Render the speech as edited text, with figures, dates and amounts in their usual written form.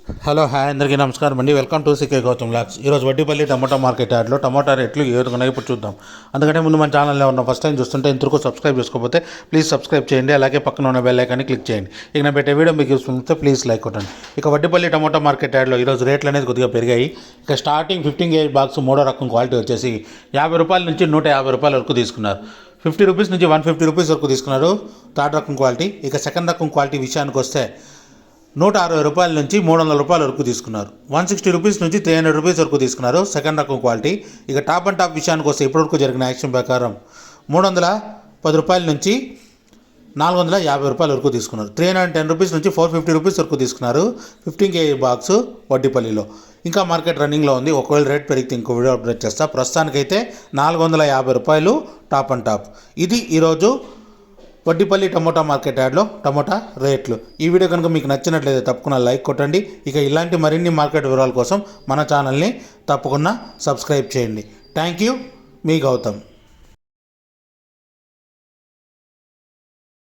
Hello hi అందరికీ నమస్కారం అండి. Welcome to CK Gautam vlogs. ఈరోజు వడ్డీపల్లి టమాటా మార్కెట్ యార్డ్లో టమాటా రేట్లు ఏ విధంగా ఇప్పుడు చూద్దాం. అందుకంటే ముందు మన ఛానల్లో ఉన్న ఫస్ట్ టైం చూస్తుంటే ఇంతవరకు సబ్స్క్రైబ్ చేసుకోకపోతే ప్లీజ్ సబ్స్క్రైబ్ చేయండి. అలాగే పక్కన ఉన్న బెల్ ఐకాన్ని క్లిక్ చేయండి. ఇక నేను పెట్టే వీడియో మీకు చూస్తే ప్లీజ్ లైక్ కొట్టండి. ఇక వడ్డీపల్లి టమాటా మార్కెట్ యార్డ్లో ఈరోజు రేట్లు అనేది కొద్దిగా పెరిగాయి. ఇక స్టార్టింగ్ 15 kg బాక్స్ మూడో రకం క్వాలిటీ వచ్చేసి 50 రూపాయల నుంచి 150 రూపాయల వరకు తీసుకున్నారు. 50 రూపీస్ నుంచి 150 రూపీస్ వరకు తీసుకున్నారు థర్డ్ రకం క్వాలిటీ. ఇక సెకండ్ రకం క్వాలిటీ విషయానికి వస్తే 160 రూపాయల నుంచి 300 రూపాయల వరకు తీసుకున్నారు. 160 రూపీస్ నుంచి 300 రూపీస్ వరకు తీసుకున్నారు సెకండ్ రకం క్వాలిటీ. ఇక టాప్ అండ్ టాప్ విషయానికి వస్తే ఇప్పటివరకు జరిగిన యాక్షన్ ప్రకారం 310 రూపాయల నుంచి 450 రూపాయల వరకు తీసుకున్నారు. 310 రూపీస్ నుంచి 450 రూపీస్ వరకు తీసుకున్నారు 15 kg బాక్స్ వడ్డీపల్లిలో. ఇంకా మార్కెట్ రన్నింగ్లో ఉంది. ఒకవేళ రేట్ పెరిగితే ఇంకో వీడియో అప్డేట్ చేస్తా. ప్రస్తుతానికైతే 450 రూపాయలు టాప్ అండ్ టాప్. ఇది ఈరోజు వడ్డీపల్లి టమోటా మార్కెట్ యార్డ్లో టమోటా రేట్లు. ఈ వీడియో కనుక మీకు నచ్చినట్లయితే తప్పకుండా లైక్ కొట్టండి. ఇక ఇలాంటి మరిన్ని మార్కెట్ వివరాల కోసం మన ఛానల్ని తప్పకుండా సబ్స్క్రైబ్ చేయండి. థ్యాంక్ యూ, మీ గౌతమ్.